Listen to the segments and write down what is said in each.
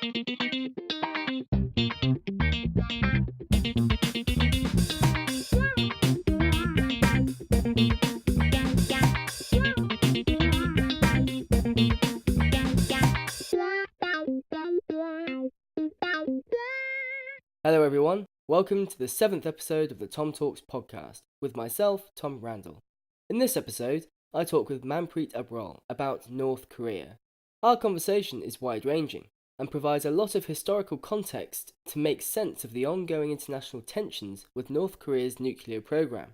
Hello everyone, welcome to the 7th episode of the Tom Talks podcast with myself, Tom Randall. In this episode, I talk with Manpreet Abrol about North Korea. Our conversation is wide-ranging and provides a lot of historical context to make sense of the ongoing international tensions with North Korea's nuclear program.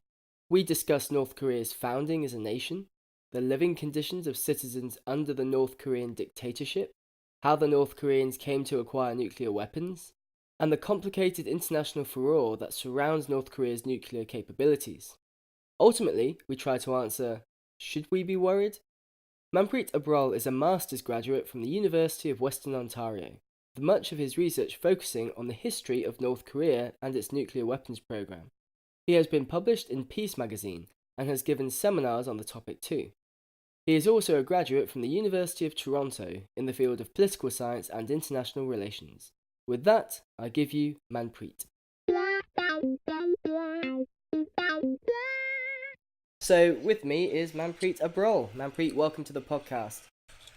We discuss North Korea's founding as a nation, the living conditions of citizens under the North Korean dictatorship, how the North Koreans came to acquire nuclear weapons, and the complicated international furore that surrounds North Korea's nuclear capabilities. Ultimately, we try to answer, should we be worried? Manpreet Abrol is a master's graduate from the University of Western Ontario, with much of his research focusing on the history of North Korea and its nuclear weapons program. He has been published in Peace magazine and has given seminars on the topic too. He is also a graduate from the University of Toronto in the field of political science and international relations. With that, I give you Manpreet. So with me is Manpreet Abrol. Manpreet, welcome to the podcast.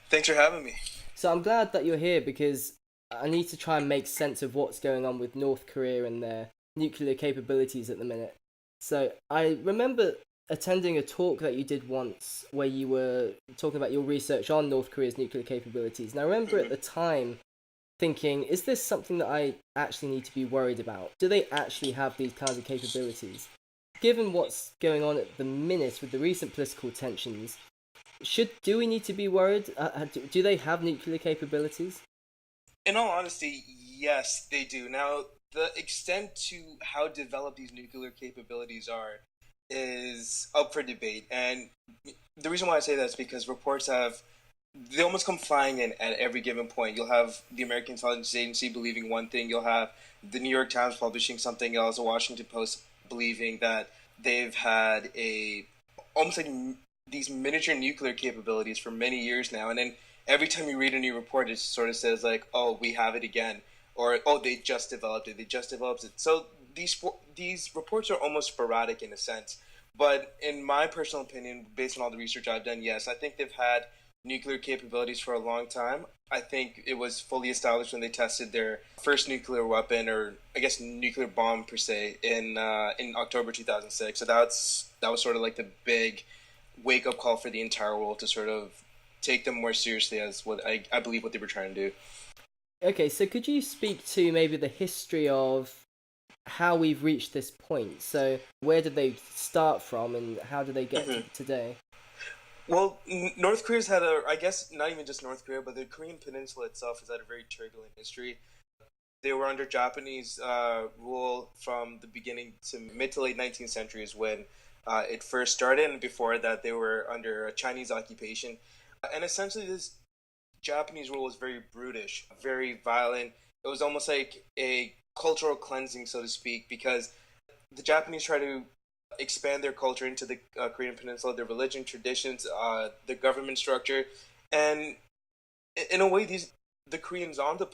Thanks for having me. So I'm glad that you're here because I need to try and make sense of what's going on with North Korea and their nuclear capabilities at the minute. So I remember attending a talk that you did once where you were talking about your research on North Korea's nuclear capabilities. And I remember at the time thinking, is this something that I actually need to be worried about? Do they actually have these kinds of capabilities? Given what's going on at the minute with the recent political tensions, do we need to be worried? Do they have nuclear capabilities? In all honesty, yes, they do. Now, the extent to how developed these nuclear capabilities are is up for debate. And the reason why I say that is because they almost come flying in at every given point. You'll have the American Intelligence Agency believing one thing. You'll have the New York Times publishing something else. The Washington Post believing that they've had almost like these miniature nuclear capabilities for many years now. And then every time you read a new report, it sort of says like, oh, we have it again. Or, oh, they just developed it. So these reports are almost sporadic in a sense. But in my personal opinion, based on all the research I've done, yes, I think they've had nuclear capabilities for a long time. I think it was fully established when they tested their first nuclear weapon, or I guess nuclear bomb per se, in October 2006. So that was sort of like the big wake up call for the entire world to sort of take them more seriously as what I believe what they were trying to do. Okay, so could you speak to maybe the history of how we've reached this point? So where did they start from and how did they get to today? Well, North Korea's had I guess not even just North Korea, but the Korean Peninsula itself has had a very turbulent history. They were under Japanese rule from the beginning to mid to late 19th centuries when it first started, and before that they were under a Chinese occupation. And essentially this Japanese rule was very brutish, very violent. It was almost like a cultural cleansing, so to speak, because the Japanese tried to expand their culture into the Korean Peninsula, their religion, traditions, the government structure, and in a way, the Koreans on the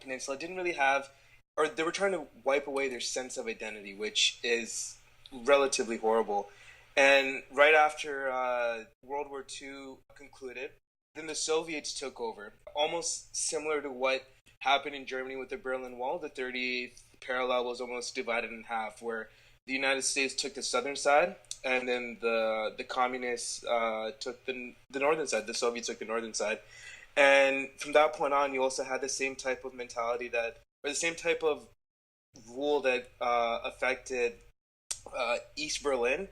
peninsula didn't really have, or they were trying to wipe away their sense of identity, which is relatively horrible. And right after World War II concluded, then the Soviets took over, almost similar to what happened in Germany with the Berlin Wall. The 38th parallel was almost divided in half, where the United States took the southern side, and then the communists took the northern side. The Soviets took the northern side. And from that point on, you also had the same type of mentality or the same type of rule that affected East Berlin,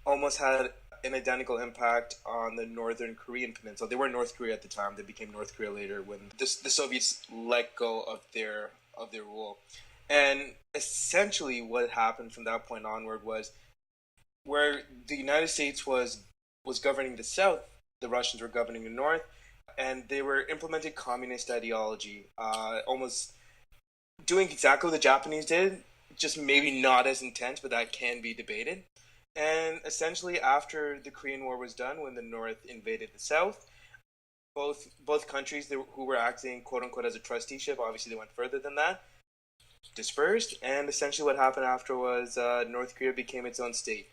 almost had an identical impact on the northern Korean peninsula. They were North Korea at the time. They became North Korea later when the Soviets let go of their rule. And essentially what happened from that point onward was where the United States was governing the South, the Russians were governing the North, and they were implementing communist ideology, almost doing exactly what the Japanese did, just maybe not as intense, but that can be debated. And essentially after the Korean War was done, when the North invaded the South, both countries who were acting quote unquote as a trusteeship, obviously they went further than that, dispersed, and essentially what happened after was North Korea became its own state,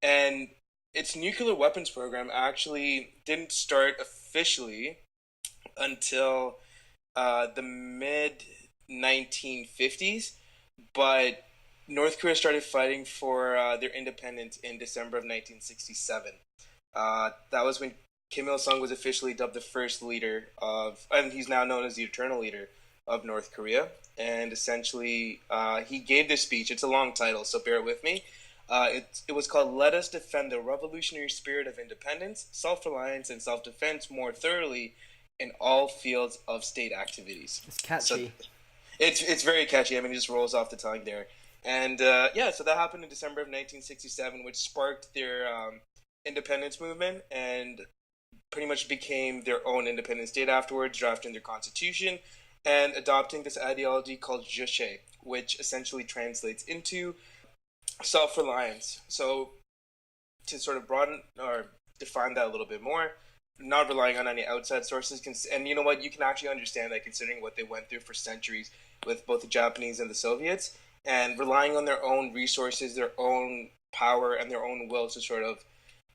and its nuclear weapons program actually didn't start officially until the mid 1950s, but North Korea started fighting for their independence in December of 1967. That was when Kim Il Sung was officially dubbed the first leader of, and he's now known as the eternal leader of North Korea. And essentially, he gave this speech. It's a long title, so bear with me. It was called "Let Us Defend the Revolutionary Spirit of Independence, Self-Reliance, and Self-Defense More Thoroughly in All Fields of State Activities." It's catchy. So it's very catchy. I mean, it just rolls off the tongue there. And yeah, so that happened in December of 1967, which sparked their independence movement and pretty much became their own independent state afterwards, drafting their constitution and adopting this ideology called Juche, which essentially translates into self-reliance. So to sort of broaden or define that a little bit more, not relying on any outside sources, and you know what, you can actually understand that considering what they went through for centuries with both the Japanese and the Soviets, and relying on their own resources, their own power, and their own will to sort of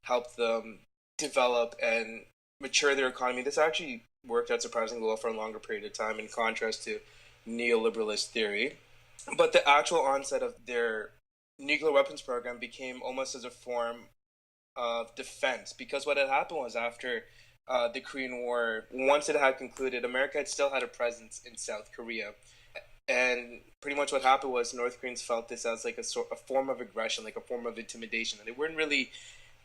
help them develop and mature their economy. This actually worked out surprisingly well for a longer period of time, in contrast to neoliberalist theory. But the actual onset of their nuclear weapons program became almost as a form of defense, because what had happened was after the Korean War, once it had concluded, America had still had a presence in South Korea. And pretty much what happened was North Koreans felt this as like a form of aggression, like a form of intimidation, and they weren't really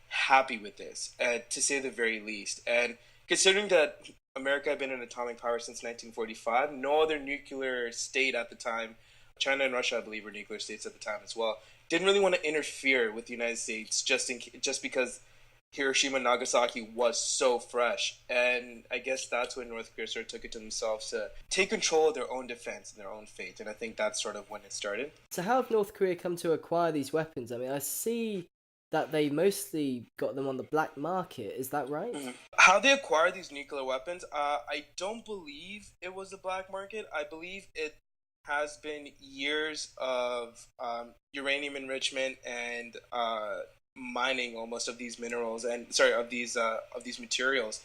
happy with this, to say the very least. And considering that America had been an atomic power since 1945, no other nuclear state at the time, China and Russia, I believe, were nuclear states at the time as well, didn't really want to interfere with the United States just because Hiroshima and Nagasaki was so fresh. And I guess that's when North Korea sort of took it to themselves to take control of their own defense and their own fate. And I think that's sort of when it started. So how have North Korea come to acquire these weapons? I mean, I see that they mostly got them on the black market. Is that right? Mm-hmm. How they acquired these nuclear weapons, I don't believe it was the black market. I believe it has been years of uranium enrichment and mining almost of these minerals and of these materials,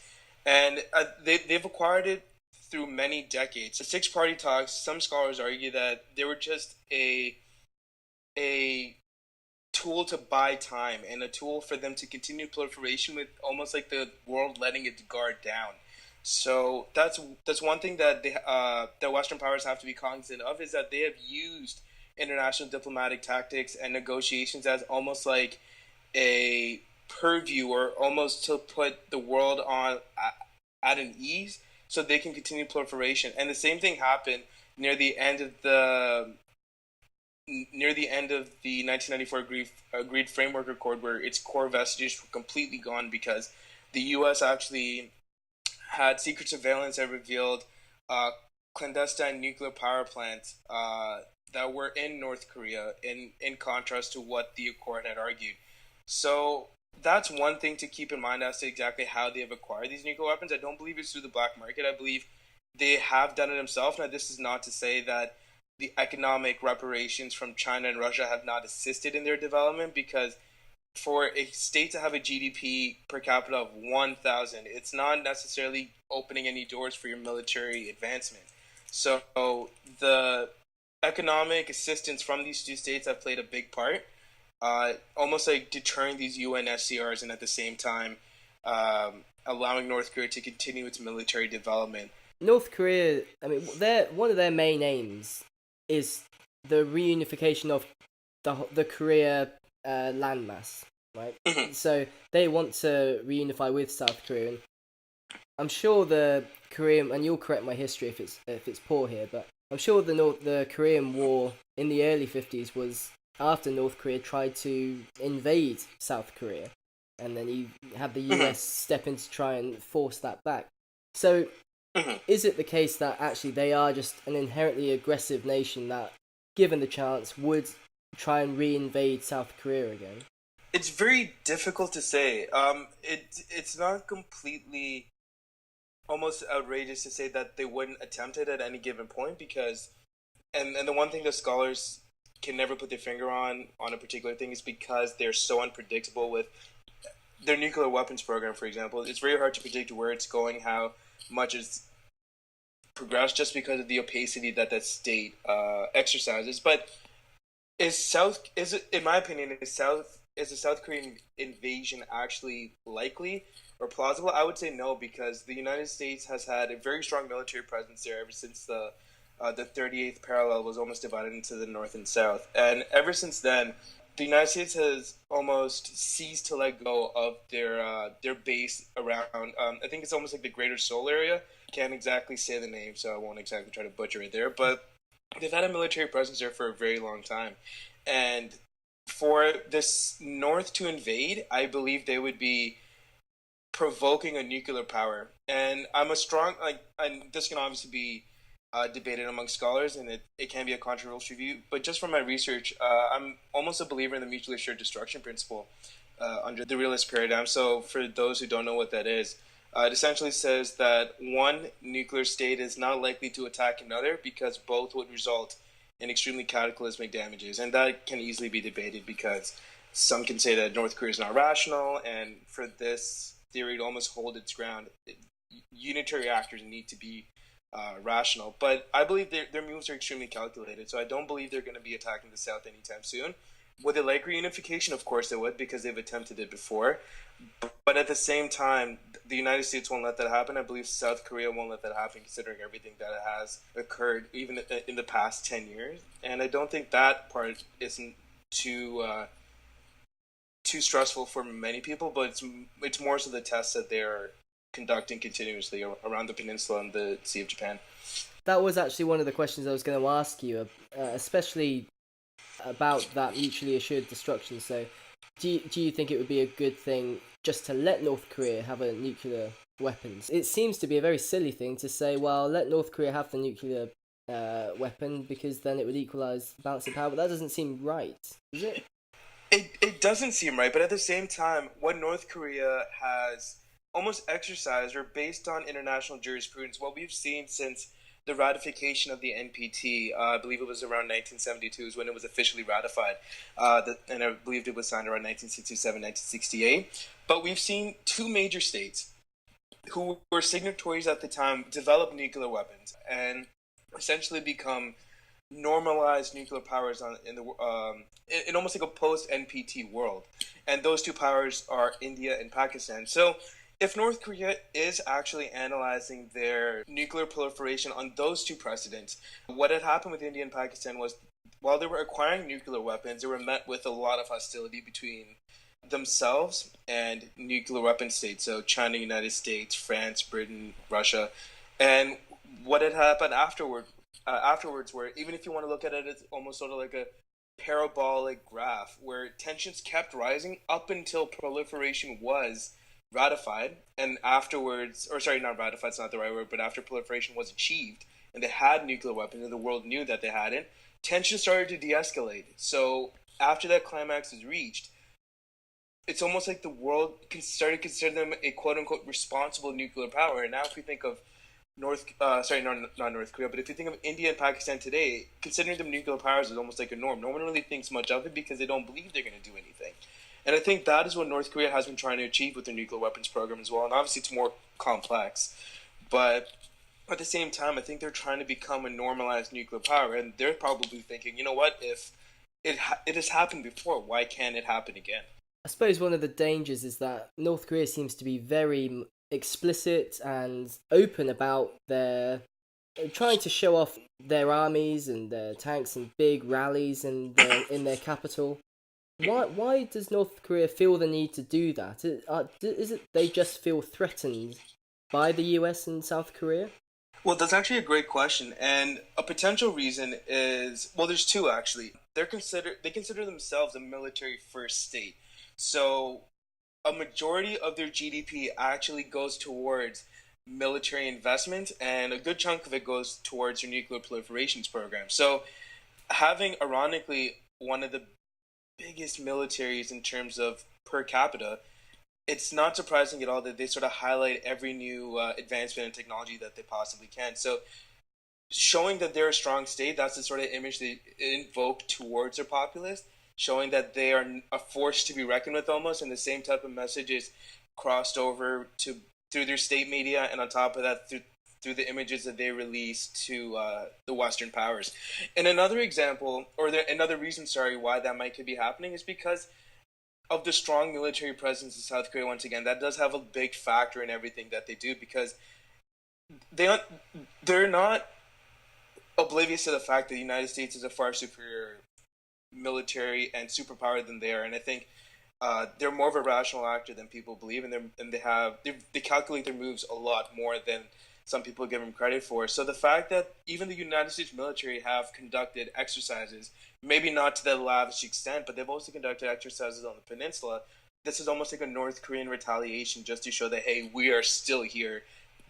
and they've acquired it through many decades. The six-party talks. Some scholars argue that they were just a tool to buy time and a tool for them to continue proliferation, with almost like the world letting its guard down. So that's one thing that that Western powers have to be cognizant of, is that they have used international diplomatic tactics and negotiations as almost like a purview, or almost to put the world on at an ease so they can continue proliferation. And the same thing happened near the end of the 1994 agreed framework accord, where its core vestiges were completely gone because the U.S. actually had secret surveillance that revealed clandestine nuclear power plants that were in North Korea, in contrast to what the Accord had argued. So that's one thing to keep in mind as to exactly how they have acquired these nuclear weapons. I don't believe it's through the black market. I believe they have done it themselves. Now, this is not to say that the economic reparations from China and Russia have not assisted in their development, because for a state to have a GDP per capita of 1,000, it's not necessarily opening any doors for your military advancement. So the economic assistance from these two states have played a big part, almost like deterring these UN SCRs, and at the same time allowing North Korea to continue its military development. North Korea, I mean, one of their main aims is the reunification of the Korea landmass, right? Mm-hmm. So they want to reunify with South Korea, and I'm sure the Korean, and you'll correct my history if it's poor here, but I'm sure the Korean War in the early 50s was after North Korea tried to invade South Korea, and then you had the US step in to try and force that back. So is it the case that actually they are just an inherently aggressive nation that, given the chance, would try and reinvade South Korea again? It's very difficult to say. It's not completely almost outrageous to say that they wouldn't attempt it at any given point because and the one thing that scholars can never put their finger on a particular thing is because they're so unpredictable with their nuclear weapons program, for example. It's very hard to predict where it's going, how much it's progressed, just because of the opacity that that state exercises. But is it, in my opinion, is the South Korean invasion actually likely or plausible? I would say no, because the United States has had a very strong military presence there ever since the 38th parallel was almost divided into the North and South, and ever since then, the United States has almost ceased to let go of their base around. I think it's almost like the Greater Seoul area. Can't exactly say the name, so I won't exactly try to butcher it there, but they've had a military presence there for a very long time, and for this North to invade, I believe they would be provoking a nuclear power. And I'm a strong like, and this can obviously be debated among scholars, and it can be a controversial view. But just from my research, I'm almost a believer in the mutually assured destruction principle under the realist paradigm. So for those who don't know what that is, it essentially says that one nuclear state is not likely to attack another because both would result in extremely cataclysmic damages, and that can easily be debated because some can say that North Korea is not rational, and for this theory to almost hold its ground, unitary actors need to be rational. But I believe their moves are extremely calculated, so I don't believe they're going to be attacking the South anytime soon. Would they like reunification? Of course they would, because they've attempted it before. But at the same time, the United States won't let that happen. I believe South Korea won't let that happen, considering everything that has occurred, even in the past 10 years. And I don't think that part isn't too stressful for many people, but it's more so the tests that they're conducting continuously around the peninsula and the Sea of Japan. That was actually one of the questions I was going to ask you, especially about that mutually assured destruction. So, do you think it would be a good thing just to let North Korea have a nuclear weapons? It seems to be a very silly thing to say, well, let North Korea have the nuclear weapon because then it would equalize balance of power, but that doesn't seem right, does it? It doesn't seem right, but at the same time, what North Korea has almost exercised or based on international jurisprudence, what we've seen since the ratification of the NPT, I believe it was around 1972 is when it was officially ratified, and I believe it was signed around 1967, 1968. But we've seen two major states who were signatories at the time develop nuclear weapons and essentially become normalized nuclear powers in the in almost like a post NPT world, and those two powers are India and Pakistan. So, if North Korea is actually analyzing their nuclear proliferation on those two precedents, what had happened with India and Pakistan was while they were acquiring nuclear weapons, they were met with a lot of hostility between themselves and nuclear weapon states. So China, United States, France, Britain, Russia, and what had happened afterwards, where even if you want to look at it as almost sort of like a parabolic graph, where tensions kept rising up until proliferation was ratified, and afterwards, or sorry, not ratified, it's not the right word, but after proliferation was achieved, and they had nuclear weapons, and the world knew that they hadn't, tensions started to de-escalate. So after that climax is reached, it's almost like the world started considering them a quote unquote responsible nuclear power. And now, if we think of not North Korea, but if you think of India and Pakistan today, considering them nuclear powers is almost like a norm. No one really thinks much of it because they don't believe they're going to do anything. And I think that is what North Korea has been trying to achieve with their nuclear weapons program as well. And obviously, it's more complex, but at the same time, I think they're trying to become a normalized nuclear power, and they're probably thinking, you know what, if it has happened before, why can't it happen again? I suppose one of the dangers is that North Korea seems to be very explicit and open about their trying to show off their armies and their tanks and big rallies in their capital. Why does North Korea feel the need to do that? Is it they just feel threatened by the US and South Korea? Well, that's actually a great question, and a potential reason is, well, there's two actually. They consider themselves a military first state, so a majority of their GDP actually goes towards military investment, and a good chunk of it goes towards their nuclear proliferations program. So, having ironically one of the biggest militaries in terms of per capita, it's not surprising at all that they sort of highlight every new advancement in technology that they possibly can. So showing that they're a strong state, that's the sort of image they invoke towards their populace, showing that they are a force to be reckoned with almost, and the same type of message is crossed over to through their state media, and on top of that, through the images that they release to the Western powers. And another example, or another reason, sorry, why that might could be happening is because of the strong military presence in South Korea. Once again, that does have a big factor in everything that they do, because they they're not oblivious to the fact that the United States is a far superior military and superpower than they are, and I think they're more of a rational actor than people believe, and they calculate their moves a lot more than some people give them credit for. So the fact that even the United States military have conducted exercises, maybe not to that lavish extent, but they've also conducted exercises on the peninsula. This is almost like a North Korean retaliation, just to show that, hey, we are still here.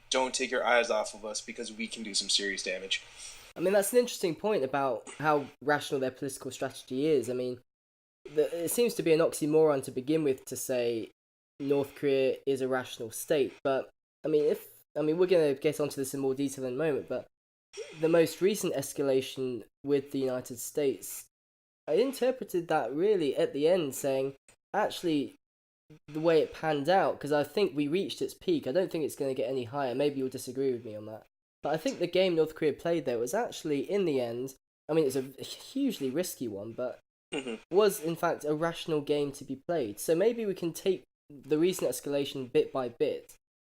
Don't take your eyes off of us, because we can do some serious damage. I mean, that's an interesting point about how rational their political strategy is. I mean, it seems to be an oxymoron to begin with to say North Korea is a rational state, but we're going to get onto this in more detail in a moment, but the most recent escalation with the United States, I interpreted that really at the end saying, actually, the way it panned out, because I think we reached its peak. I don't think it's going to get any higher. Maybe you'll disagree with me on that. But I think the game North Korea played there was actually, in the end, I mean, it's a hugely risky one, but was in fact a rational game to be played. So maybe we can take the recent escalation bit by bit,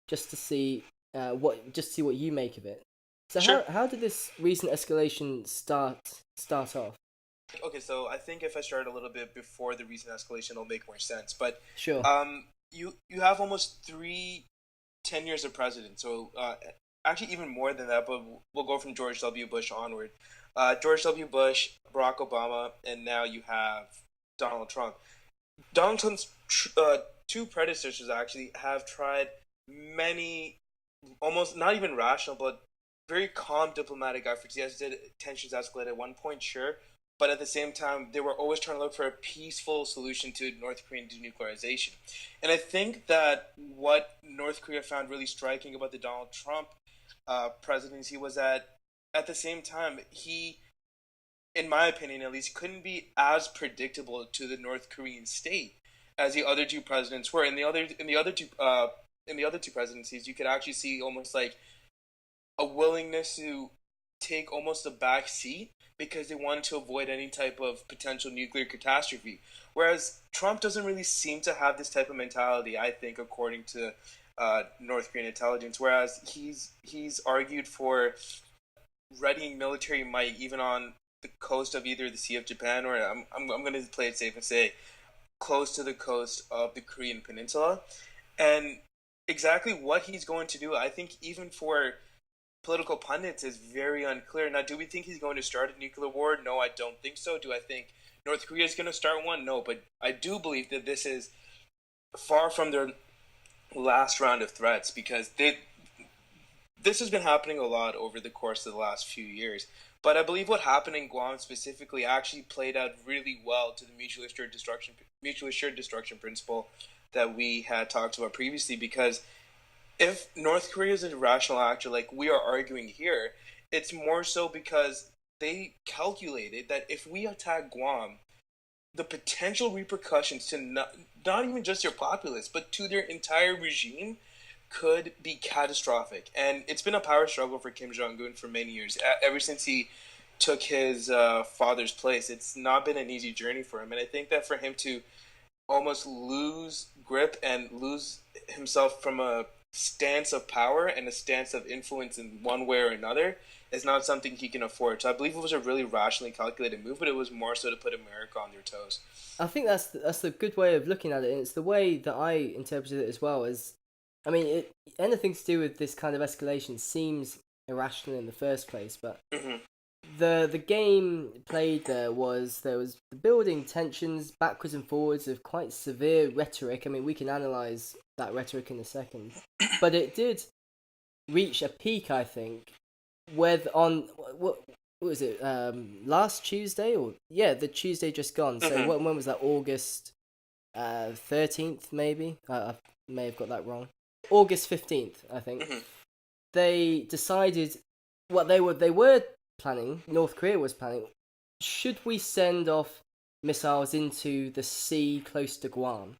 just to see what you make of it. So Sure. how did this recent escalation start off? Okay, so I think if I start a little bit before the recent escalation, it'll make more sense. But Sure. You have almost 10 years of president, so actually even more than that. But we'll go from George W. Bush onward. George W. Bush, Barack Obama, and now you have Donald Trump. Donald Trump's two predecessors actually have tried many, almost not even rational, but very calm diplomatic efforts. Yes, did tensions escalate at one point? Sure, but at the same time, they were always trying to look for a peaceful solution to North Korean denuclearization. And I think that what North Korea found really striking about the Donald Trump presidency was that at the same time, he, in my opinion at least, couldn't be as predictable to the North Korean state as the other two presidents were. In the other two presidencies, you could actually see almost like a willingness to take almost a back seat because they wanted to avoid any type of potential nuclear catastrophe. Whereas Trump doesn't really seem to have this type of mentality, I think, according to North Korean intelligence. Whereas he's argued for readying military might even on the coast of either the Sea of Japan, or I'm going to play it safe and say close to the coast of the Korean Peninsula. And exactly what he's going to do, I think, even for political pundits, is very unclear. Now, do we think he's going to start a nuclear war? No, I don't think so. Do I think North Korea is going to start one? No, but I do believe that this is far from their last round of threats, because this has been happening a lot over the course of the last few years. But I believe what happened in Guam specifically actually played out really well to the mutually assured destruction principle that we had talked about previously. Because if North Korea is a rational actor, like we are arguing here, it's more so because they calculated that if we attack Guam, the potential repercussions to not even just their populace, but to their entire regime could be catastrophic. And it's been a power struggle for Kim Jong-un for many years. Ever since he took his father's place, it's not been an easy journey for him. And I think that for him to almost lose grip and lose himself from a stance of power and a stance of influence in one way or another is not something he can afford. So I believe it was a really rationally calculated move, but it was more so to put America on their toes. I think that's the good way of looking at it, and it's the way that I interpreted it as well. Anything to do with this kind of escalation seems irrational in the first place, but the game played there was the building tensions backwards and forwards of quite severe rhetoric. I mean, we can analyze that rhetoric in a second, but it did reach a peak, I think, on what was it, last Tuesday, or the Tuesday just gone. So when was that? August 13th, maybe. I may have got that wrong. August 15th, I think. Hmm. They decided what they were planning. North Korea was planning. Should we send off missiles into the sea close to Guam,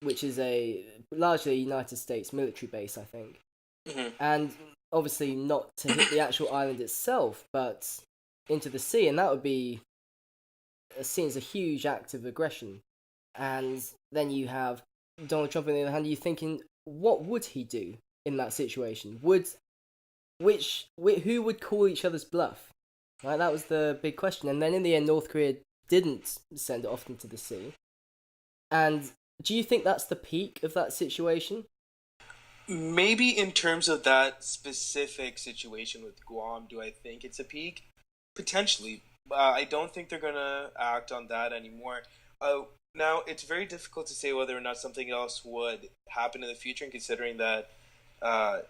which is a largely United States military base, I think, Hmm. and obviously not to hit the actual island itself, but into the sea, and that would be seen as a huge act of aggression. And then you have Donald Trump on the other hand. You thinking, what would he do in that situation? Who would call each other's bluff? Right, that was the big question. And then in the end, North Korea didn't send it off into the sea. And do you think that's the peak of that situation? Maybe in terms of that specific situation with Guam, do I think it's a peak? Potentially. I don't think they're gonna act on that anymore. Now it's very difficult to say whether or not something else would happen in the future, and considering that uh,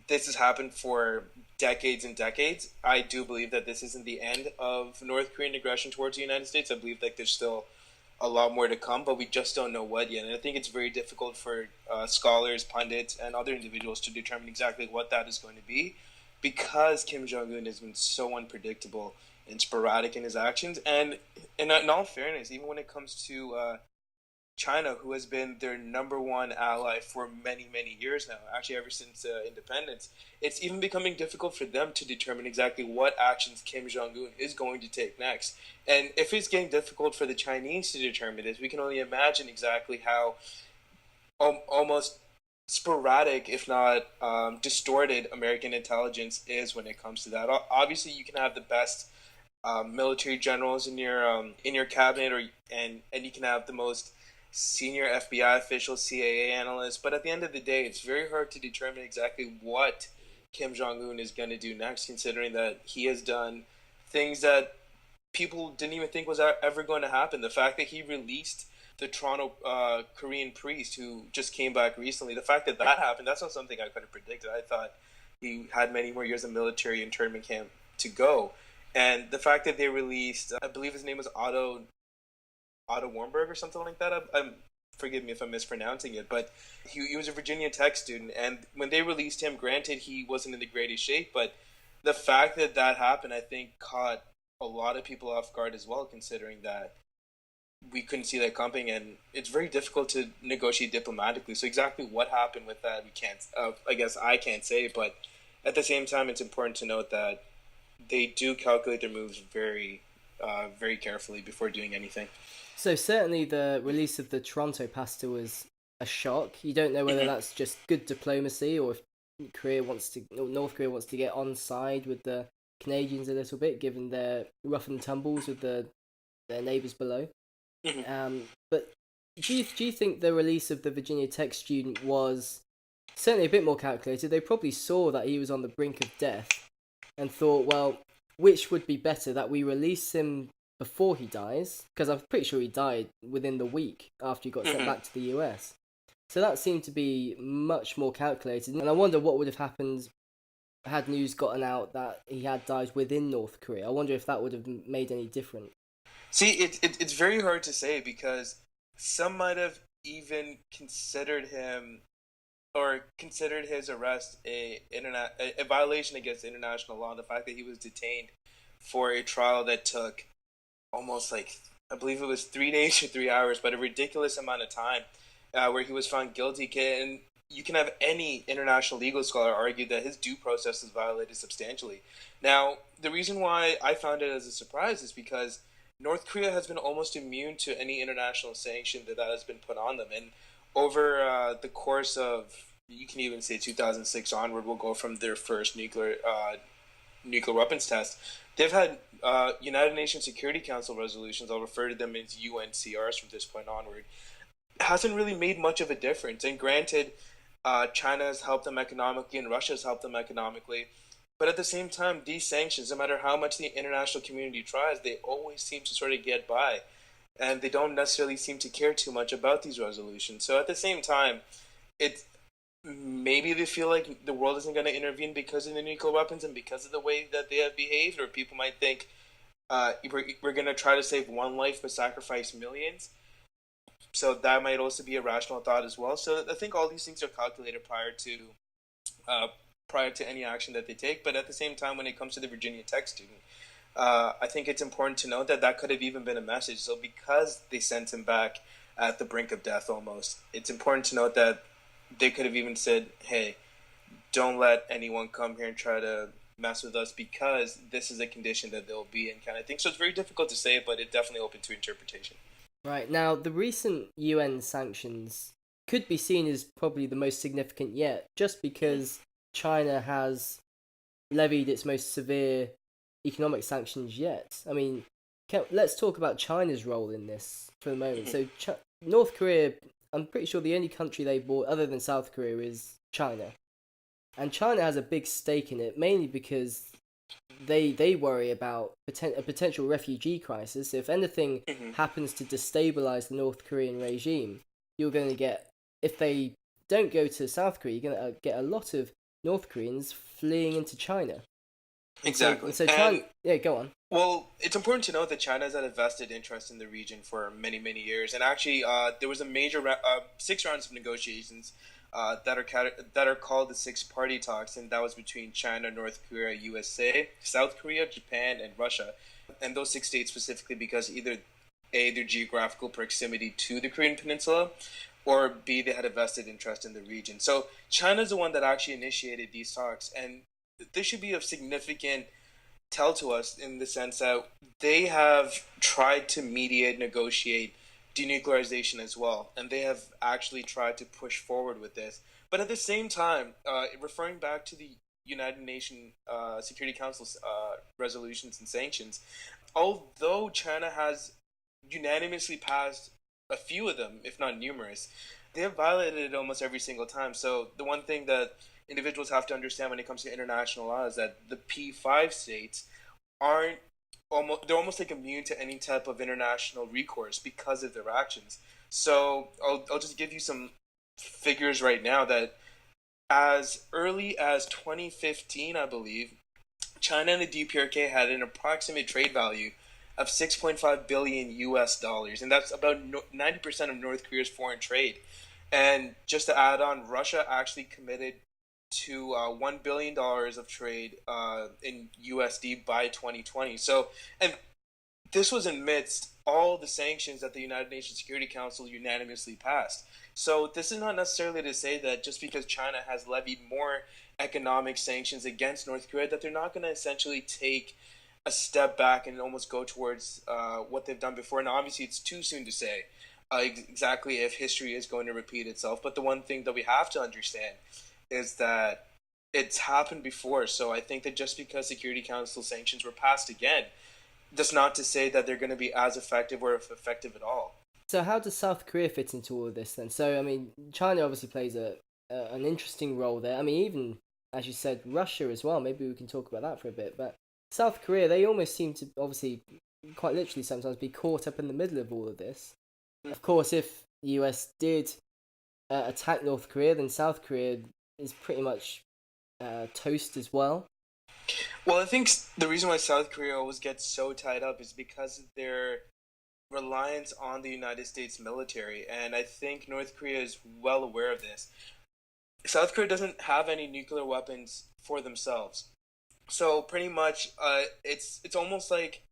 this has happened for decades and decades, I do believe that this isn't the end of North Korean aggression towards the United States. I believe that there's still a lot more to come, but we just don't know what yet. And I think it's very difficult for scholars, pundits, and other individuals to determine exactly what that is going to be, because Kim Jong Un has been so unpredictable and sporadic in his actions. And in all fairness, even when it comes to China, who has been their number one ally for many, many years now, actually ever since independence, it's even becoming difficult for them to determine exactly what actions Kim Jong Un is going to take next. And if it's getting difficult for the Chinese to determine this, we can only imagine exactly how almost sporadic, if not distorted, American intelligence is when it comes to that. Obviously, you can have the best military generals in your cabinet, and you can have the most senior FBI officials, CIA analysts. But at the end of the day, it's very hard to determine exactly what Kim Jong Un is going to do next, considering that he has done things that people didn't even think was ever going to happen. The fact that he released the Toronto Korean priest who just came back recently, the fact that that happened, that's not something I could have predicted. I thought he had many more years of military internment camp to go. And the fact that they released, I believe his name was Otto Warmberg or something like that. I'm forgive me if I'm mispronouncing it, but he was a Virginia Tech student, and when they released him, granted he wasn't in the greatest shape, but the fact that that happened, I think, caught a lot of people off guard as well, considering that we couldn't see that coming, and it's very difficult to negotiate diplomatically. So exactly what happened with that, we can't. I guess I can't say, but at the same time, it's important to note that they do calculate their moves very carefully before doing anything. So certainly the release of the Toronto pasta was a shock. You don't know whether Hmm. that's just good diplomacy or if North Korea wants to get on side with the Canadians a little bit, given their rough and tumbles with their neighbours below. Hmm. But do you think the release of the Virginia Tech student was certainly a bit more calculated? They probably saw that he was on the brink of death and thought, well, which would be better, that we release him before he dies, because I'm pretty sure he died within the week after he got sent Hmm. back to the US. So that seemed to be much more calculated, and I wonder what would have happened had news gotten out that he had died within North Korea. I wonder if that would have made any difference. See, it's very hard to say because some might have even considered him or considered his arrest a violation against international law. The fact that he was detained for a trial that took almost like, I believe it was 3 days or 3 hours, but a ridiculous amount of time, where he was found guilty. And you can have any international legal scholar argue that his due process is violated substantially. Now, the reason why I found it as a surprise is because North Korea has been almost immune to any international sanction that has been put on them, and over the course of, you can even say 2006 onward, we'll go from their first nuclear weapons test. They've had United Nations Security Council resolutions. I'll refer to them as UNCRs from this point onward. It hasn't really made much of a difference. And granted, China has helped them economically and Russia has helped them economically. But at the same time, these sanctions, no matter how much the international community tries, they always seem to sort of get by. And they don't necessarily seem to care too much about these resolutions. So at the same time, it's maybe they feel like the world isn't going to intervene because of the nuclear weapons and because of the way that they have behaved, or people might think we're going to try to save one life but sacrifice millions. So that might also be a rational thought as well. So I think all these things are calculated uh, prior to any action that they take. But at the same time, when it comes to the Virginia Tech student, I think it's important to note that that could have even been a message. So because they sent him back at the brink of death almost, it's important to note that they could have even said, hey, don't let anyone come here and try to mess with us because this is a condition that they'll be in kind of thing. So it's very difficult to say, but it's definitely open to interpretation. Right, now the recent UN sanctions could be seen as probably the most significant yet, just because China has levied its most severe economic sanctions yet. I mean, let's talk about China's role in this for the moment. So, North Korea, I'm pretty sure the only country they bought other than South Korea is China. And China has a big stake in it, mainly because they worry about a potential refugee crisis. If anything Mm-hmm. happens to destabilize the North Korean regime, you're going to get, if they don't go to South Korea, you're going to get a lot of North Koreans fleeing into China. Exactly. And so China, And yeah, go on. well, it's important to note that China has had a vested interest in the region for many, many years. And actually, there was a major 6 rounds of negotiations that are called the six-party talks, and that was between China, North Korea, USA, South Korea, Japan, and Russia. And those 6 states specifically because either A, their geographical proximity to the Korean Peninsula, or B, they had a vested interest in the region. So China's the one that actually initiated these talks, and this should be of significant tell to us in the sense that they have tried to mediate, negotiate denuclearization as well, and they have actually tried to push forward with this. But at the same time, referring back to the United Nations Security Council's resolutions and sanctions, although China has unanimously passed a few of them, if not numerous, they have violated it almost every single time. So the one thing that individuals have to understand when it comes to international law is that the P5 states aren't they're almost like immune to any type of international recourse because of their actions. So I'll just give you some figures right now that as early as 2015, I believe, China and the DPRK had an approximate trade value of 6.5 billion US dollars, and that's about 90% of North Korea's foreign trade. And just to add on, Russia actually committed to $1 billion of trade in USD by 2020. So, and this was amidst all the sanctions that the United Nations Security Council unanimously passed. So this is not necessarily to say that just because China has levied more economic sanctions against North Korea, that they're not going to essentially take a step back and almost go towards what they've done before. Now, obviously, it's too soon to say exactly if history is going to repeat itself. But the one thing that we have to understand is that it's happened before. So I think that just because Security Council sanctions were passed again, that's not to say that they're going to be as effective or effective at all. So how does South Korea fit into all of this then? So I mean, China obviously plays an interesting role there. I mean, even as you said, Russia as well. Maybe we can talk about that for a bit. But South Korea, they almost seem to obviously, quite literally sometimes, be caught up in the middle of all of this. Of course, if the US did attack North Korea, then South Korea is pretty much toast as well. Well, I think the reason why South Korea always gets so tied up is because of their reliance on the United States military, and I think North Korea is well aware of this. South Korea doesn't have any nuclear weapons for themselves, so pretty much, it's almost like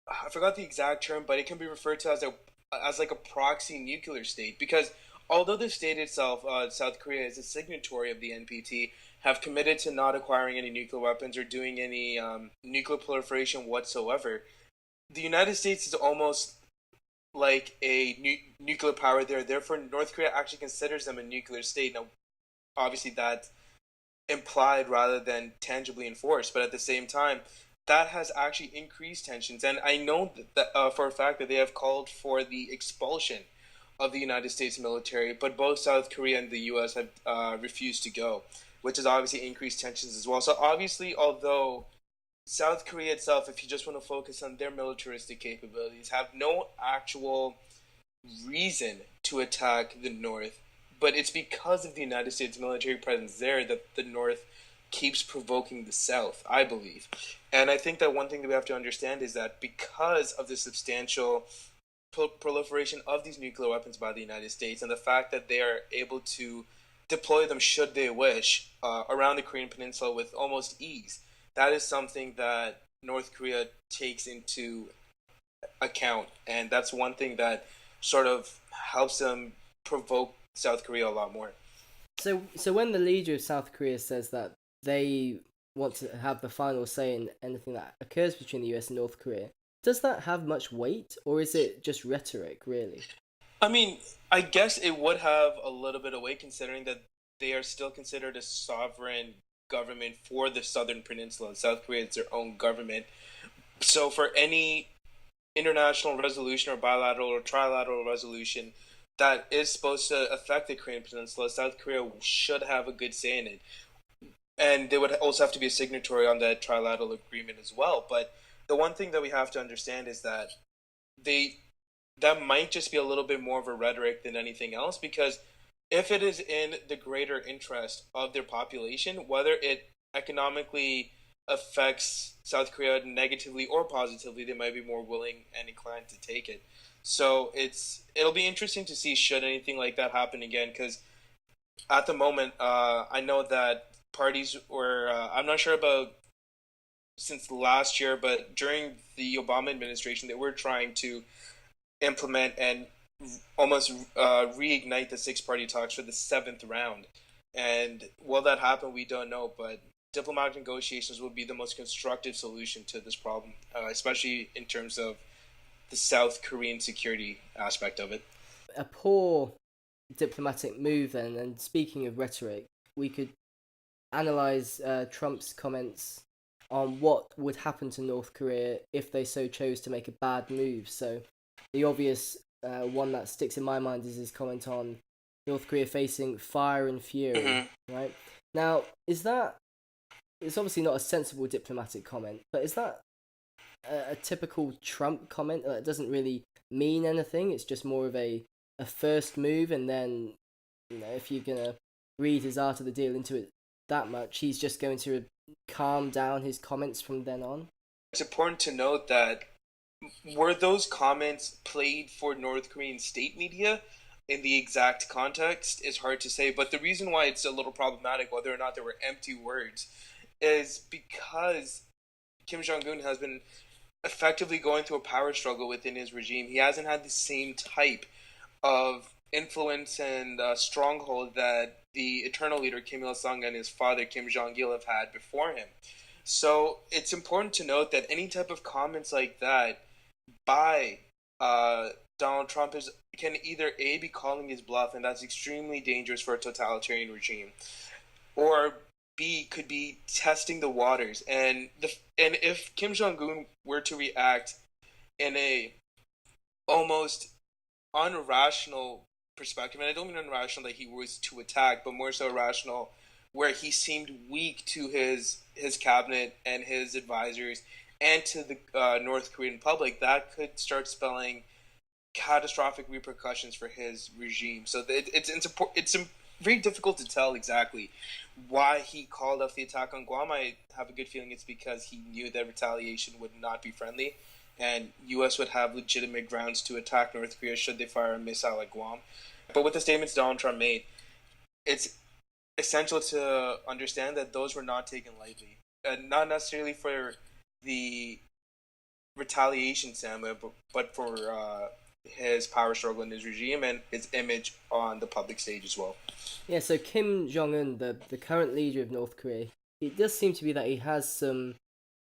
I forgot the exact term, but it can be referred to as like a proxy nuclear state because although the state itself, South Korea, is a signatory of the NPT, have committed to not acquiring any nuclear weapons or doing any nuclear proliferation whatsoever. The United States is almost like a nuclear power there. Therefore, North Korea actually considers them a nuclear state. Now, obviously, that's implied rather than tangibly enforced, but at the same time, that has actually increased tensions. And I know for a fact that they have called for the expulsion of the United States military, but both South Korea and the U.S. have refused to go, which has obviously increased tensions as well. So obviously, although South Korea itself, if you just want to focus on their militaristic capabilities, have no actual reason to attack the North, but it's because of the United States military presence there that the North keeps provoking the South, I believe. And I think that one thing that we have to understand is that because of the substantial proliferation of these nuclear weapons by the United States and the fact that they are able to deploy them should they wish around the Korean Peninsula with almost ease. That is something that North Korea takes into account, and that's one thing that sort of helps them provoke South Korea a lot more. So when the leader of South Korea says that they want to have the final say in anything that occurs between the US and North Korea, does that have much weight, or is it just rhetoric, really? I mean, I guess it would have a little bit of weight considering that they are still considered a sovereign government for the Southern Peninsula. South Korea is their own government. So for any international resolution or bilateral or trilateral resolution that is supposed to affect the Korean Peninsula, South Korea should have a good say in it. And they would also have to be a signatory on that trilateral agreement as well. But the one thing that we have to understand is that they that might just be a little bit more of a rhetoric than anything else because if it is in the greater interest of their population, whether it economically affects South Korea negatively or positively, they might be more willing and inclined to take it. So it'll be interesting to see should anything like that happen again because at the moment, I know that parties were I'm not sure about since last year, but during the Obama administration, they were trying to implement and almost reignite the six-party talks for the seventh round. And will that happen? We don't know, but diplomatic negotiations would be the most constructive solution to this problem, especially in terms of the South Korean security aspect of it. A poor diplomatic move, then. And speaking of rhetoric, we could analyze Trump's comments on what would happen to North Korea if they so chose to make a bad move. So the obvious one that sticks in my mind is his comment on North Korea facing fire and fury, right? Now, it's obviously not a sensible diplomatic comment, but is that a typical Trump comment that doesn't really mean anything? It's just more of a first move, and then, if you're going to read his art of the deal into it that much, he's just going to calm down his comments from then on? It's important to note that were those comments played for North Korean state media in the exact context is hard to say, but the reason why it's a little problematic, whether or not there were empty words, is because Kim Jong-un has been effectively going through a power struggle within his regime. He hasn't had the same type of influence and stronghold that the eternal leader Kim Il-sung and his father Kim Jong-il have had before him. So it's important to note that any type of comments like that by Donald Trump can either A, be calling his bluff, and that's extremely dangerous for a totalitarian regime, or B, could be testing the waters. And if Kim Jong Un were to react in a almost unrational perspective, and I don't mean unrational that he was to attack, but more so rational, where he seemed weak to his cabinet and his advisors and to the North Korean public, that could start spelling catastrophic repercussions for his regime. So it's very difficult to tell exactly why he called off the attack on Guam. I have a good feeling it's because he knew that retaliation would not be friendly, and U.S. would have legitimate grounds to attack North Korea should they fire a missile at Guam. But with the statements Donald Trump made, it's essential to understand that those were not taken lightly. Not necessarily for the retaliation standpoint, but for his power struggle in his regime and his image on the public stage as well. Yeah, so Kim Jong-un, the current leader of North Korea, it does seem to be that he has some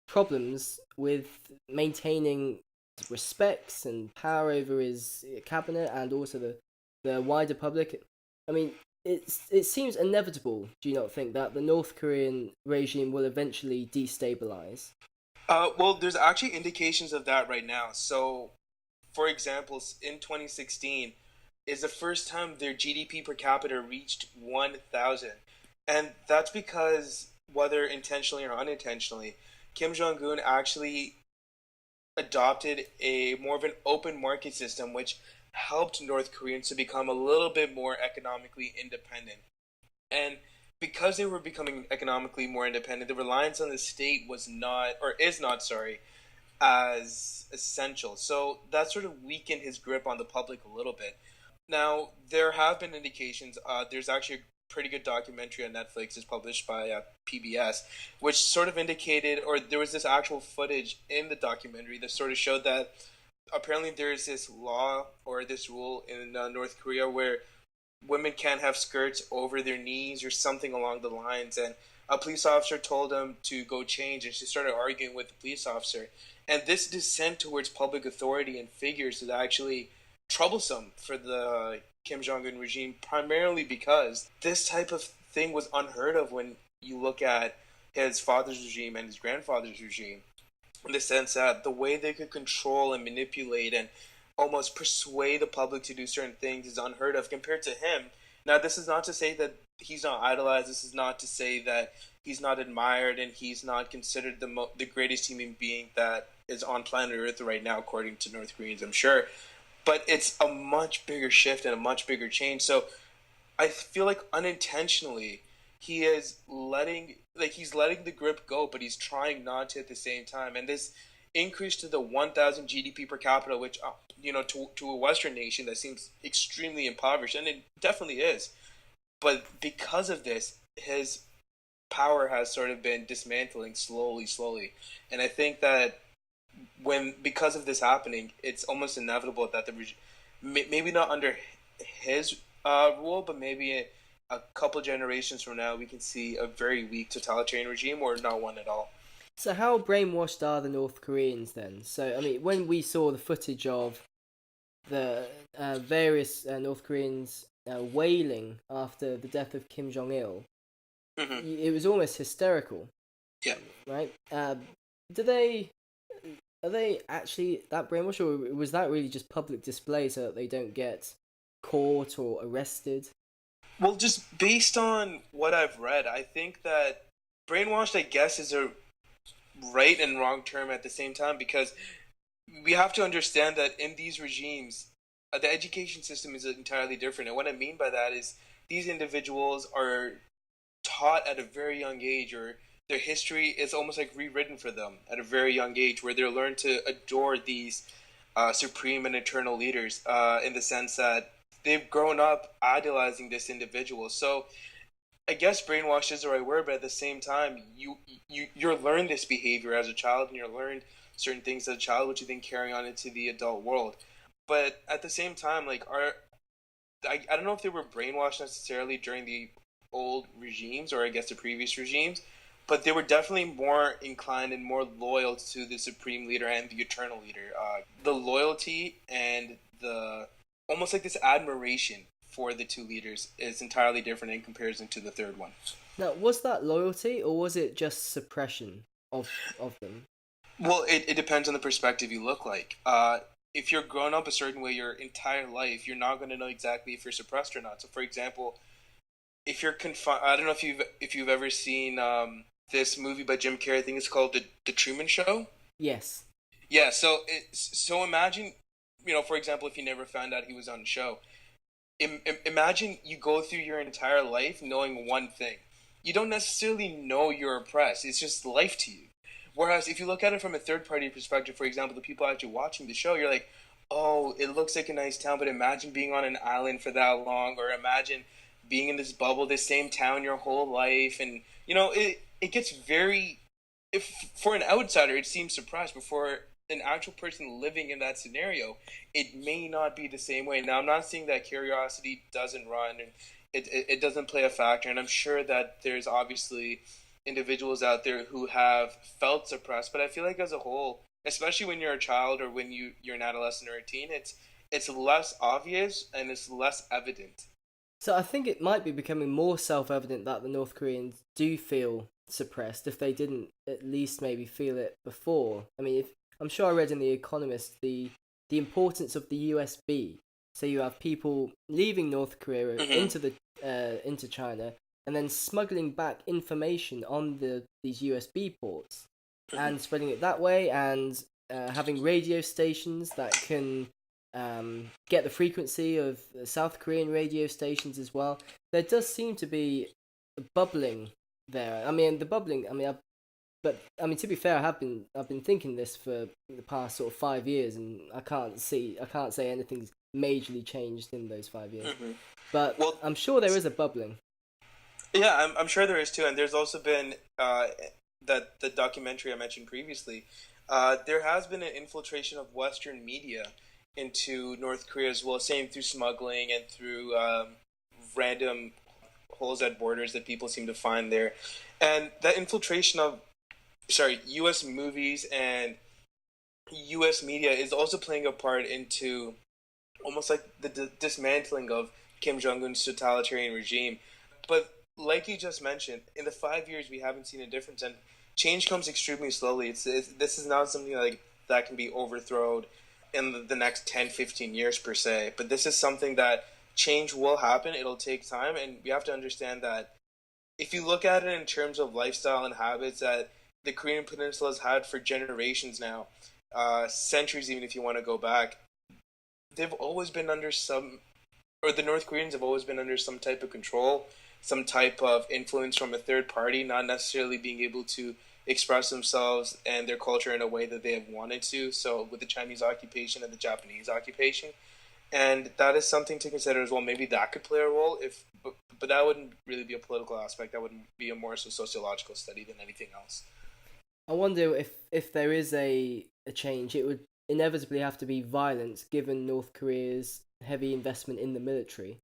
problems with maintaining respects and power over his cabinet and also the wider public. I mean, it seems inevitable, do you not think, that the North Korean regime will eventually destabilize? Well, there's actually indications of that right now. So, for example, in 2016 is the first time their GDP per capita reached 1,000. And that's because, whether intentionally or unintentionally, Kim Jong-un actually adopted a more of an open market system, which helped North Koreans to become a little bit more economically independent. And because they were becoming economically more independent, the reliance on the state was not, or is not, sorry, as essential. So that sort of weakened his grip on the public a little bit. Now, there have been indications. There's actually a pretty good documentary on Netflix, is published by PBS, which sort of indicated, or there was this actual footage in the documentary that sort of showed that apparently there's this law or this rule in North Korea where women can't have skirts over their knees or something along the lines. And a police officer told him to go change, and she started arguing with the police officer. And this descent towards public authority and figures is actually troublesome for the Kim Jong Un regime, primarily because this type of thing was unheard of when you look at his father's regime and his grandfather's regime, in the sense that the way they could control and manipulate and almost persuade the public to do certain things is unheard of compared to him. Now, this is not to say that he's not idolized. This is not to say that he's not admired and he's not considered the greatest human being that is on planet Earth right now, according to North Koreans, I'm sure. But it's a much bigger shift and a much bigger change. So I feel like unintentionally he is he's letting the grip go, but he's trying not to at the same time. And this increase to the 1,000 GDP per capita, which to a Western nation that seems extremely impoverished, and it definitely is. But because of this, his power has sort of been dismantling slowly, slowly. And I think that because of this happening, it's almost inevitable that maybe not under his rule, but maybe a couple generations from now, we can see a very weak totalitarian regime or not one at all. So how brainwashed are the North Koreans then? So, I mean, when we saw the footage of the various North Koreans wailing after the death of Kim Jong-il, it was almost hysterical. Yeah. Right? Are they actually that brainwashed, or was that really just public display so that they don't get caught or arrested? Well, just based on what I've read, I think that brainwashed, I guess, is a right and wrong term at the same time, because we have to understand that in these regimes, the education system is entirely different. And what I mean by that is these individuals are taught at a very young age, or their history is almost like rewritten for them at a very young age, where they're learned to adore these supreme and eternal leaders, in the sense that they've grown up idolizing this individual. So I guess brainwash is the right word, but at the same time, you're learned this behavior as a child, and you're learned certain things as a child, which you then carry on into the adult world. But at the same time, I don't know if they were brainwashed necessarily during the old regimes, or I guess the previous regimes, but they were definitely more inclined and more loyal to the supreme leader and the eternal leader. The loyalty and the almost like this admiration for the two leaders is entirely different in comparison to the third one. Now, was that loyalty, or was it just suppression of them? Well, it depends on the perspective you look like. If you're grown up a certain way your entire life, you're not going to know exactly if you're suppressed or not. So, for example, if you're confined, I don't know if you've ever seen this movie by Jim Carrey. I think it's called the Truman Show. Yes. Yeah. So imagine, for example, if you never found out he was on the show, imagine you go through your entire life knowing one thing. You don't necessarily know you're oppressed. It's just life to you. Whereas if you look at it from a third party perspective, for example, the people actually watching the show, you're like, oh, it looks like a nice town, but imagine being on an island for that long, or imagine being in this bubble, this same town your whole life. And, it gets very, if for an outsider, it seems suppressed, but for an actual person living in that scenario, it may not be the same way. Now, I'm not saying that curiosity doesn't run and it doesn't play a factor, and I'm sure that there's obviously individuals out there who have felt suppressed, but I feel like as a whole, especially when you're a child or when you're an adolescent or a teen, it's less obvious and it's less evident. So I think it might be becoming more self-evident that the North Koreans do feel suppressed if they didn't at least maybe feel it before. I mean, I'm sure I read in The Economist the importance of the USB. So you have people leaving North Korea into China, and then smuggling back information on these USB ports and spreading it that way, and having radio stations that can get the frequency of South Korean radio stations as well. There does seem to be bubbling there. I mean, the bubbling. I mean, But I mean, to be fair, I've been thinking this for the past sort of 5 years, and I can't say anything's majorly changed in those 5 years. Hmm. But Well, I'm sure there is a bubbling. yeah, I'm sure there is too, and there's also been that the documentary I mentioned previously. There has been an infiltration of Western media into North Korea as well, same through smuggling and through random holes at borders that people seem to find there, and that infiltration of U.S. movies and U.S. media is also playing a part into almost like the dismantling of Kim Jong Un's totalitarian regime. But like you just mentioned, in the 5 years we haven't seen a difference, and change comes extremely slowly. This is not something like that can be overthrown in the next 10, 15 years per se. But this is something that change will happen. It'll take time, and we have to understand that if you look at it in terms of lifestyle and habits that the Korean Peninsula has had for generations now, centuries even if you want to go back, they've always been under some, or the North Koreans have always been under some type of control, some type of influence from a third party, not necessarily being able to express themselves and their culture in a way that they have wanted to. So with the Chinese occupation and the Japanese occupation, and that is something to consider as well. Maybe that could play a role, but that wouldn't really be a political aspect. That would be a more so sociological study than anything else. I wonder if there is a change, it would inevitably have to be violence, given North Korea's heavy investment in the military.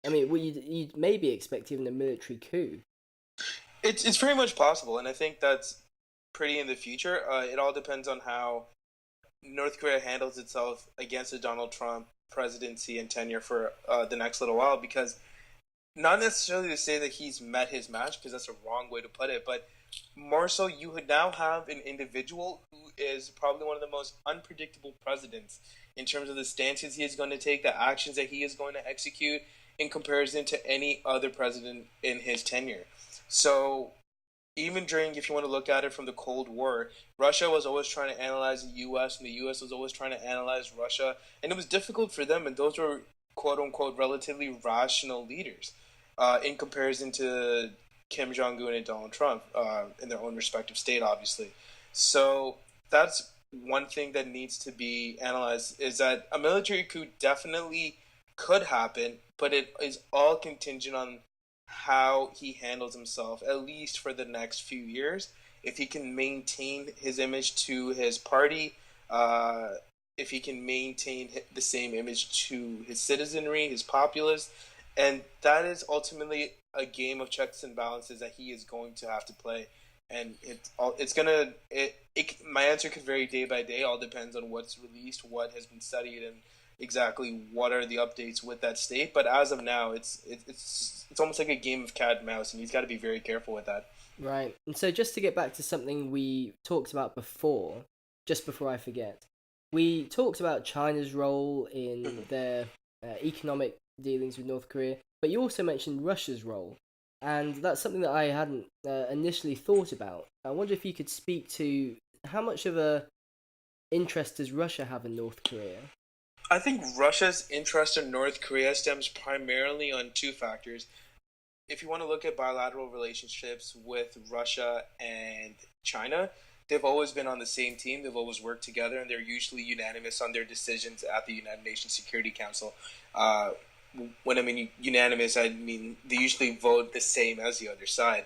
I mean, well, you'd maybe expect even a military coup. It's very much possible, and I think that's pretty in the future. It all depends on how North Korea handles itself against the Donald Trump presidency and tenure for the next little while, because not necessarily to say that he's met his match, because that's a wrong way to put it, but more so you would now have an individual who is probably one of the most unpredictable presidents in terms of the stances he is going to take, the actions that he is going to execute in comparison to any other president in his tenure. So even during, if you want to look at it from the Cold War, Russia was always trying to analyze the U.S. and the U.S. was always trying to analyze Russia, and it was difficult for them. And those were quote unquote relatively rational leaders in comparison to Kim Jong Un and Donald Trump in their own respective state, obviously. So that's one thing that needs to be analyzed, is that a military coup definitely could happen, but it is all contingent on how he handles himself, at least for the next few years. If he can maintain his image to his party, uh, if he can maintain the same image to his citizenry, his populace, and that is ultimately a game of checks and balances that he is going to have to play. And it's gonna my answer could vary day by day. All depends on what's released, what has been studied, and exactly what are the updates with that state. But as of now, it's almost like a game of cat and mouse, and he's got to be very careful with that. Right. And so just to get back to something we talked about before, just before I forget, we talked about China's role in their economic dealings with North Korea, but you also mentioned Russia's role. And that's something that I hadn't initially thought about. I wonder if you could speak to how much of a interest does Russia have in North Korea? I think Russia's interest in North Korea stems primarily on two factors. If you want to look at bilateral relationships with Russia and China, they've always been on the same team. They've always worked together, and they're usually unanimous on their decisions at the United Nations Security Council. Uh, when I mean unanimous, I mean they usually vote the same as the other side.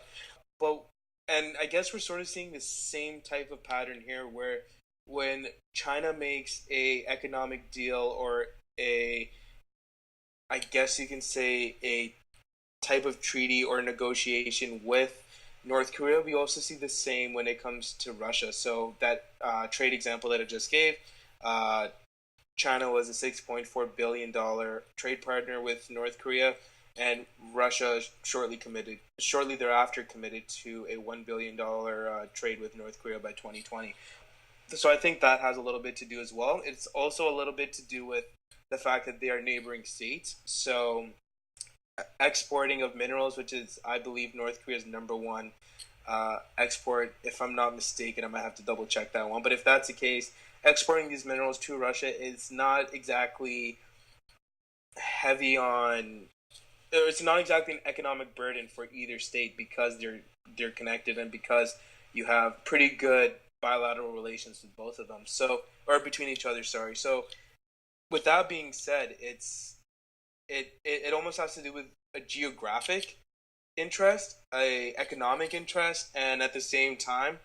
But and I guess we're sort of seeing the same type of pattern here, where when China makes a economic deal or a, I guess you can say, a type of treaty or negotiation with North Korea, we also see the same when it comes to Russia. So that trade example that I just gave, uh, China was a $6.4 billion trade partner with North Korea, and Russia shortly thereafter committed to a $1 billion trade with North Korea by 2020. So I think that has a little bit to do as well. It's also a little bit to do with the fact that they are neighboring states. So exporting of minerals, which is, I believe, North Korea's number one export. If I'm not mistaken, I might have to double check that one. But if that's the case, exporting these minerals to Russia is not exactly heavy on. It's not exactly an economic burden for either state, because they're connected, and because you have pretty good bilateral relations with both of them. So, or between each other, sorry. So, with that being said, it almost has to do with a geographic interest, a economic interest, and at the same time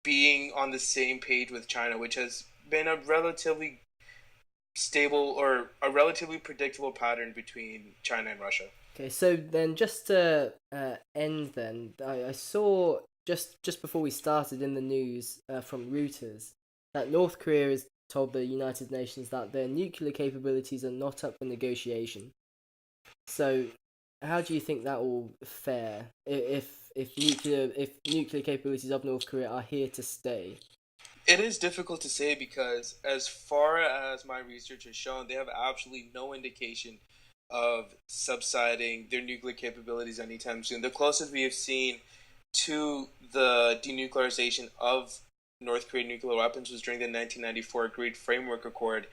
being on the same page with China, which has been a relatively stable or a relatively predictable pattern between China and Russia. Okay, so then just to end, then I saw just before we started in the news from Reuters that North Korea has told the United Nations that their nuclear capabilities are not up for negotiation. So, how do you think that will fare if nuclear capabilities of North Korea are here to stay? It is difficult to say because, as far as my research has shown, they have absolutely no indication of subsiding their nuclear capabilities anytime soon. The closest we have seen to the denuclearization of North Korean nuclear weapons was during the 1994 Agreed Framework Accord,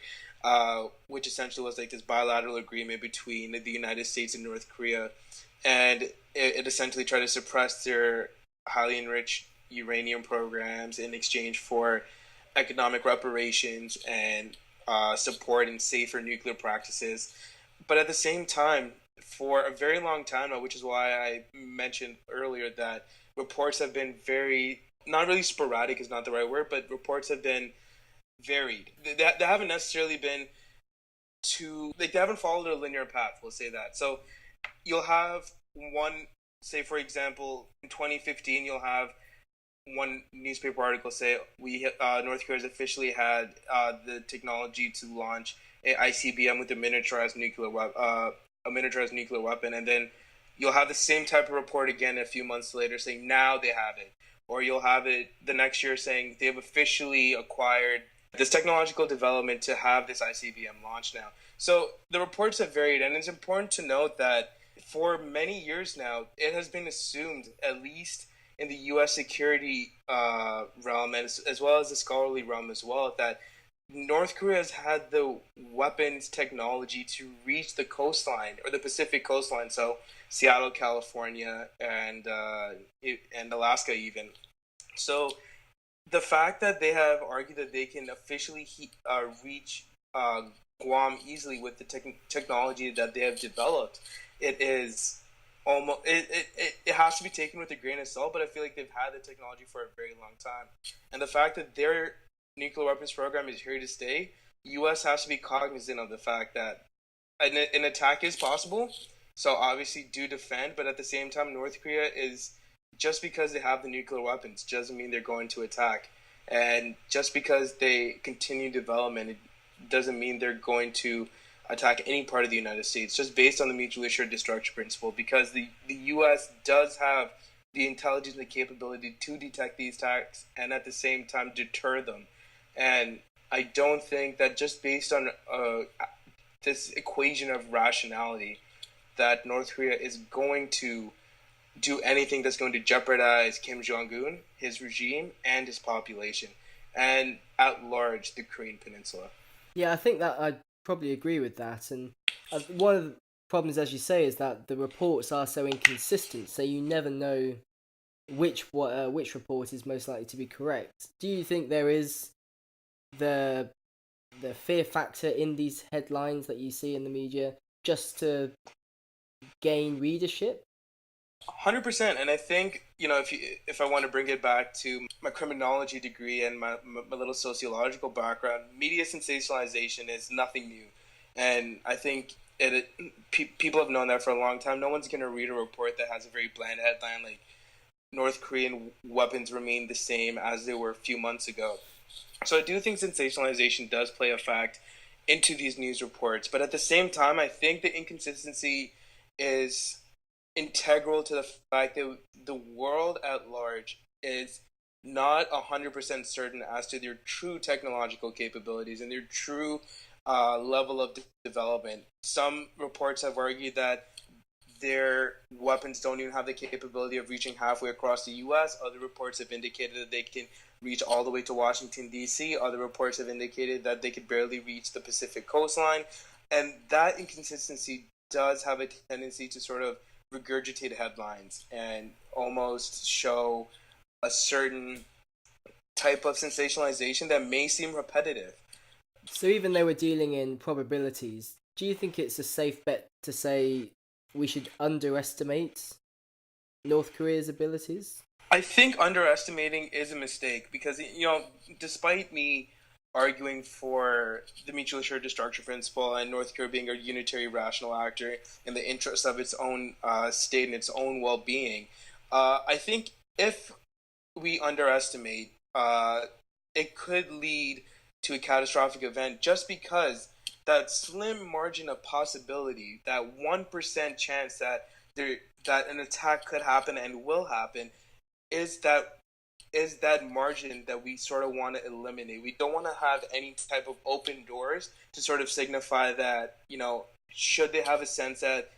which essentially was like this bilateral agreement between the United States and North Korea, and it essentially tried to suppress their highly enriched uranium programs in exchange for economic reparations and support and safer nuclear practices. But at the same time, for a very long time now, which is why I mentioned earlier that reports have been very, not really sporadic is not the right word, but reports have been varied. They haven't necessarily been too, like, they haven't followed a linear path, we'll say that. So you'll have one, say, for example, in 2015, you'll have one newspaper article say we North Korea has officially had the technology to launch a ICBM with a miniaturized nuclear weapon, and then you'll have the same type of report again a few months later saying now they have it, or you'll have it the next year saying they've officially acquired this technological development to have this ICBM launch now. So the reports have varied, and it's important to note that for many years now, it has been assumed, at least in the U.S. security realm, and as well as the scholarly realm as well, that North Korea has had the weapons technology to reach the coastline or the Pacific coastline, so Seattle, California, and Alaska even. So the fact that they have argued that they can officially reach Guam easily with the technology that they have developed, it is almost it has to be taken with a grain of salt. But I feel like they've had the technology for a very long time, and the fact that their nuclear weapons program is here to stay, U.S. has to be cognizant of the fact that an attack is possible. So obviously, do defend, but at the same time, North Korea is, just because they have the nuclear weapons doesn't mean they're going to attack, and just because they continue development, it doesn't mean they're going to attack any part of the United States, just based on the mutually assured destruction principle, because the U.S. does have the intelligence and the capability to detect these attacks and at the same time deter them. And I don't think that just based on this equation of rationality, that North Korea is going to do anything that's going to jeopardize Kim Jong-un, his regime, and his population, and at large the Korean Peninsula. Yeah, I think that I'd probably agree with that. And one of the problems, as you say, is that the reports are so inconsistent, so you never know which report is most likely to be correct. Do you think there is the fear factor in these headlines that you see in the media just to gain readership? 100%. And I think, if I want to bring it back to my criminology degree and my little sociological background, media sensationalization is nothing new. And I think people have known that for a long time. No one's going to read a report that has a very bland headline like North Korean weapons remain the same as they were a few months ago. So I do think sensationalization does play a fact into these news reports. But at the same time, I think the inconsistency is integral to the fact that the world at large is not 100% certain as to their true technological capabilities and their true level of development. Some reports have argued that their weapons don't even have the capability of reaching halfway across the U.S. Other reports have indicated that they can reach all the way to Washington, D.C. Other reports have indicated that they could barely reach the Pacific coastline. And that inconsistency does have a tendency to sort of regurgitate headlines and almost show a certain type of sensationalization that may seem repetitive. So even though we're dealing in probabilities, do you think it's a safe bet to say we should underestimate North Korea's abilities? I think underestimating is a mistake because, despite me arguing for the mutually assured destruction principle and North Korea being a unitary rational actor in the interest of its own state and its own well-being, I think if we underestimate, it could lead to a catastrophic event just because that slim margin of possibility, that 1% chance that an attack could happen and will happen, is that margin that we sort of want to eliminate. We don't want to have any type of open doors to sort of signify that, should they have a sense that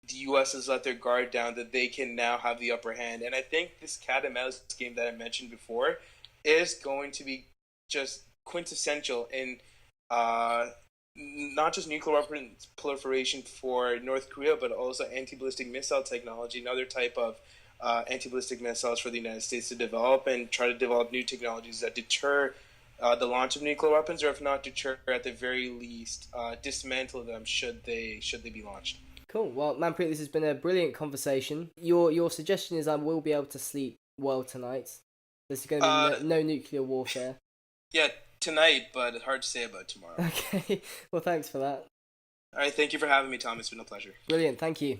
the U.S. has let their guard down, that they can now have the upper hand. And I think this cat and mouse game that I mentioned before is going to be just quintessential in not just nuclear weapon proliferation for North Korea, but also anti-ballistic missile technology, another type of anti-ballistic missiles for the United States to develop and try to develop new technologies that deter the launch of nuclear weapons, or if not deter, at the very least, dismantle them should they be launched. Cool. Well, Manpreet, this has been a brilliant conversation. Your suggestion is I will be able to sleep well tonight. There's going to be no nuclear warfare. Yeah, tonight, but hard to say about tomorrow. Okay. Well, thanks for that. All right, thank you for having me, Tom. It's been a pleasure. Brilliant. Thank you.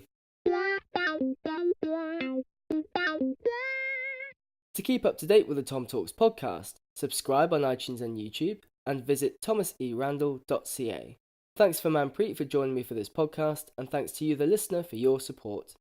To keep up to date with the Tom Talks podcast, subscribe on iTunes and YouTube, and visit thomaserandall.ca. Thanks for Manpreet for joining me for this podcast, and thanks to you, the listener, for your support.